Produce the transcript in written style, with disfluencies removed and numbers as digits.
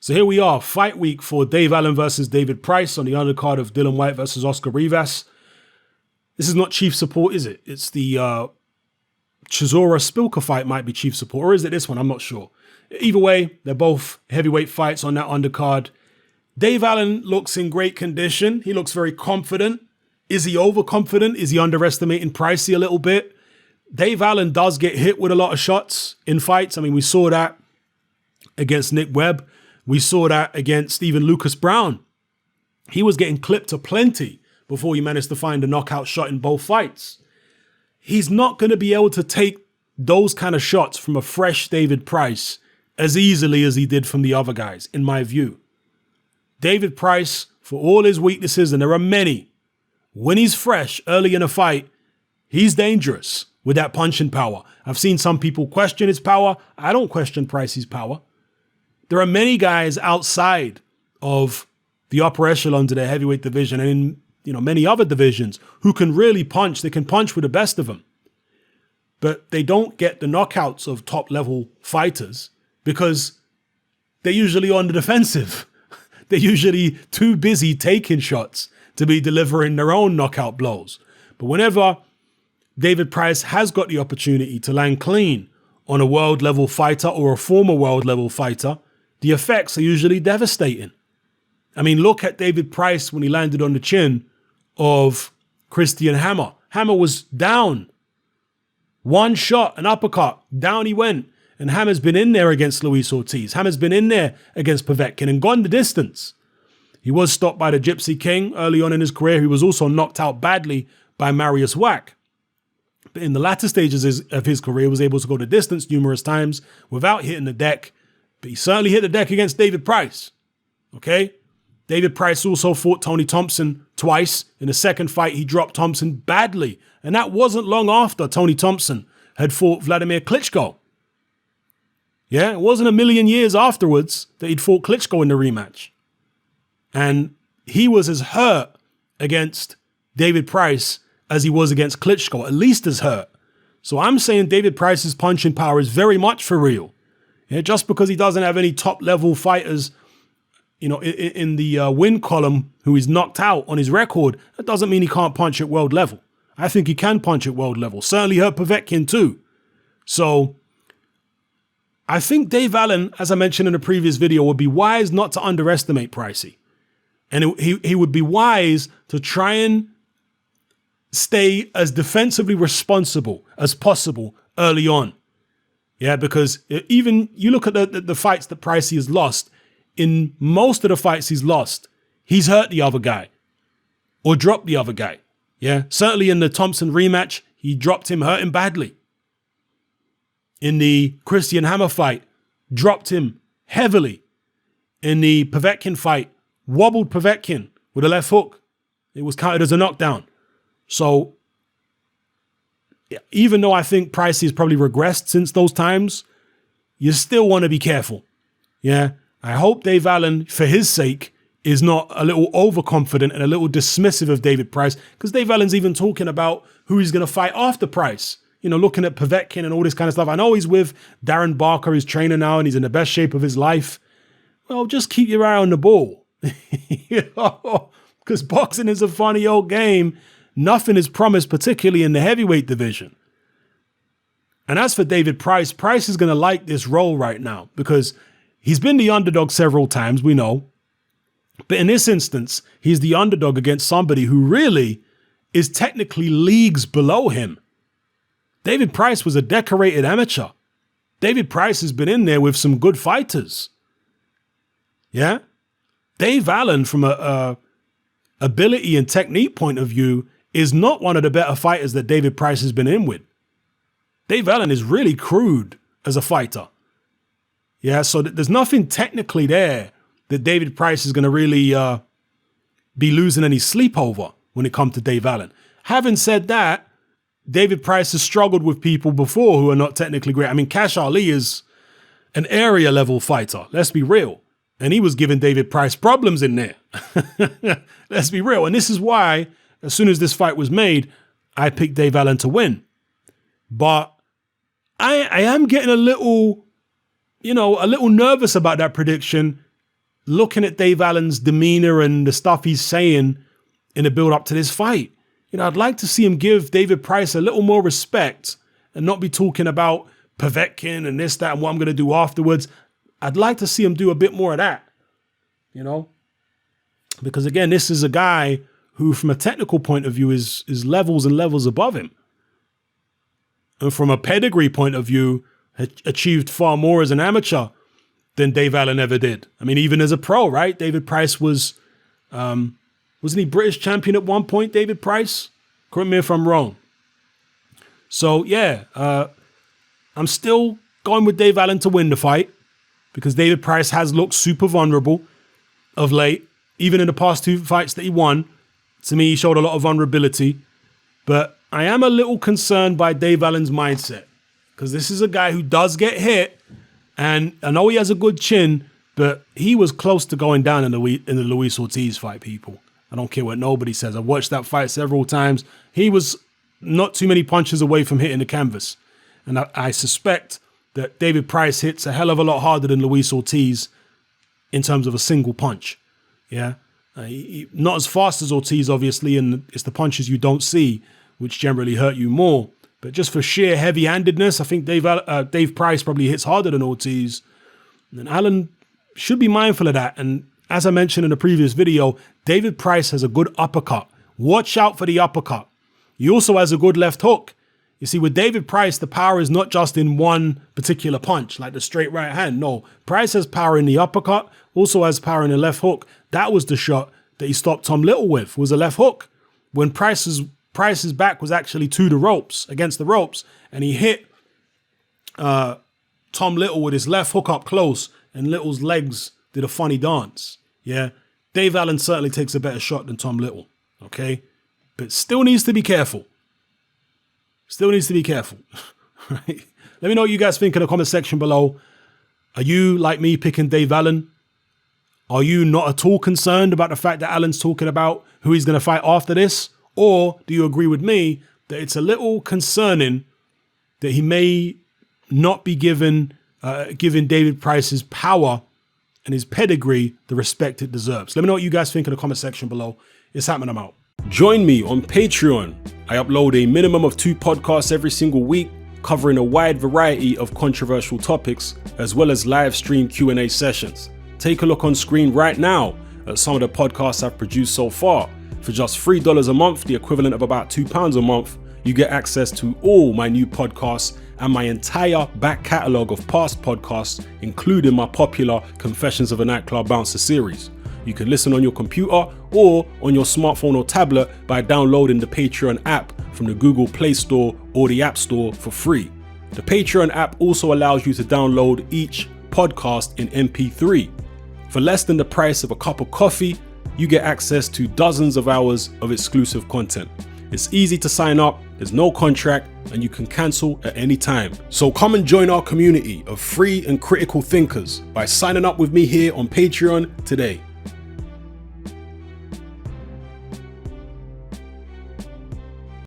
So here we are, fight week for Dave Allen versus David Price on the undercard of Dillian Whyte versus Oscar Rivas. This is not chief support, is it? It's the Chisora Spilka fight might be chief support, or is it this one? I'm not sure. Either way, they're both heavyweight fights on that undercard. Dave Allen looks in great condition. He looks very confident. Is he overconfident? Is he underestimating Pricey a little bit? Dave Allen does get hit with a lot of shots in fights. I mean, we saw that against Nick Webb. We saw that against even Lucas Brown. He was getting clipped to plenty before he managed to find a knockout shot in both fights. He's not going to be able to take those kind of shots from a fresh David Price as easily as he did from the other guys, in my view. David Price, for all his weaknesses, and there are many, when he's fresh early in a fight, he's dangerous with that punching power. I've seen some people question his power. I don't question Pricey's power. There are many guys outside of the upper echelon to the heavyweight division and in many other divisions who can really punch. They can punch with the best of them. But they don't get the knockouts of top level fighters because they're usually on the defensive. They're usually too busy taking shots to be delivering their own knockout blows. But whenever David Price has got the opportunity to land clean on a world level fighter or a former world level fighter, the effects are usually devastating. I mean, look at David Price when he landed on the chin of Christian Hammer. Hammer was down. One shot, an uppercut, down he went. And Hammer's been in there against Luis Ortiz. Hammer's been in there against Povetkin and gone the distance. He was stopped by the Gypsy King early on in his career. He was also knocked out badly by Marius Wack. But in the latter stages of his career, he was able to go the distance numerous times without hitting the deck. But he certainly hit the deck against David Price. Okay? David Price also fought Tony Thompson twice. In the second fight, he dropped Thompson badly. And that wasn't long after Tony Thompson had fought Vladimir Klitschko. Yeah, it wasn't a million years afterwards that he'd fought Klitschko in the rematch. And he was as hurt against David Price as he was against Klitschko, at least as hurt. So I'm saying David Price's punching power is very much for real. Yeah, just because he doesn't have any top-level fighters, in the win column who he's knocked out on his record, that doesn't mean he can't punch at world level. I think he can punch at world level. Certainly hurt Povetkin too. So I think Dave Allen, as I mentioned in a previous video, would be wise not to underestimate Pricey. And he would be wise to try and stay as defensively responsible as possible early on. Yeah, because even you look at the fights that Pricey has lost, in most of the fights he's lost, he's hurt the other guy or dropped the other guy. Yeah, certainly in the Thompson rematch, he dropped him, hurt him badly. In the Christian Hammer fight, dropped him heavily. In the Povetkin fight, wobbled Povetkin with a left hook. It was counted as a knockdown. So even though I think Pricey has probably regressed since those times, you still want to be careful. Yeah, I hope Dave Allen, for his sake, is not a little overconfident and a little dismissive of David Price, because Dave Allen's even talking about who he's going to fight after Price. Looking at Povetkin and all this kind of stuff. I know he's with Darren Barker, his trainer now, and he's in the best shape of his life. Well, just keep your eye on the ball. Because boxing is a funny old game. Nothing is promised, particularly in the heavyweight division. And as for David Price, Price is going to like this role right now because he's been the underdog several times, we know. But in this instance, he's the underdog against somebody who really is technically leagues below him. David Price was a decorated amateur. David Price has been in there with some good fighters. Yeah? Dave Allen, from a ability and technique point of view, is not one of the better fighters that David Price has been in with. Dave Allen is really crude as a fighter. Yeah, so there's nothing technically there that David Price is going to really be losing any sleep over when it comes to Dave Allen. Having said that, David Price has struggled with people before who are not technically great. I mean, Cash Ali is an area level fighter. Let's be real. And he was giving David Price problems in there. Let's be real. And this is why, as soon as this fight was made, I picked Dave Allen to win. But I am getting a little nervous about that prediction looking at Dave Allen's demeanor and the stuff he's saying in the build up to this fight. I'd like to see him give David Price a little more respect and not be talking about Povetkin and this, that, and what I'm going to do afterwards. I'd like to see him do a bit more of that, because again, this is a guy who from a technical point of view is levels and levels above him. And from a pedigree point of view, achieved far more as an amateur than Dave Allen ever did. I mean, even as a pro, right? David Price was, wasn't he British champion at one point, David Price? Correct me if I'm wrong. So yeah, I'm still going with Dave Allen to win the fight because David Price has looked super vulnerable of late. Even in the past 2 fights that he won, to me, he showed a lot of vulnerability. But I am a little concerned by Dave Allen's mindset because this is a guy who does get hit. And I know he has a good chin, but he was close to going down in the Luis Ortiz fight, people. I don't care what nobody says. I've watched that fight several times. He was not too many punches away from hitting the canvas. And I suspect that David Price hits a hell of a lot harder than Luis Ortiz in terms of a single punch. Yeah. Not as fast as Ortiz, obviously, and it's the punches you don't see, which generally hurt you more. But just for sheer heavy-handedness, I think Dave Price probably hits harder than Ortiz. And Allen should be mindful of that. And as I mentioned in a previous video, David Price has a good uppercut. Watch out for the uppercut. He also has a good left hook. You see, with David Price, the power is not just in one particular punch, like the straight right hand. No, Price has power in the uppercut, also has power in the left hook. That was the shot that he stopped Tom Little with, was a left hook. When Price's back was actually to the ropes, against the ropes, and he hit Tom Little with his left hook up close, and Little's legs did a funny dance. Yeah, Dave Allen certainly takes a better shot than Tom Little, okay? But still needs to be careful. Still needs to be careful, right? Let me know what you guys think in the comment section below. Are you, like me, picking Dave Allen? Are you not at all concerned about the fact that Allen's talking about who he's going to fight after this? Or do you agree with me that it's a little concerning that he may not be giving David Price's power and his pedigree the respect it deserves? Let me know what you guys think in the comment section below. It's happening, I'm out. Join me on Patreon. I upload a minimum of 2 podcasts every single week, covering a wide variety of controversial topics, as well as live stream Q&A sessions. Take a look on screen right now at some of the podcasts I've produced so far. For just $3 a month, the equivalent of about £2 a month, you get access to all my new podcasts and my entire back catalogue of past podcasts, including my popular Confessions of a Nightclub Bouncer series. You can listen on your computer or on your smartphone or tablet by downloading the Patreon app from the Google Play Store or the App Store for free. The Patreon app also allows you to download each podcast in MP3. For less than the price of a cup of coffee, you get access to dozens of hours of exclusive content. It's easy to sign up, there's no contract, and you can cancel at any time. So come and join our community of free and critical thinkers by signing up with me here on Patreon today.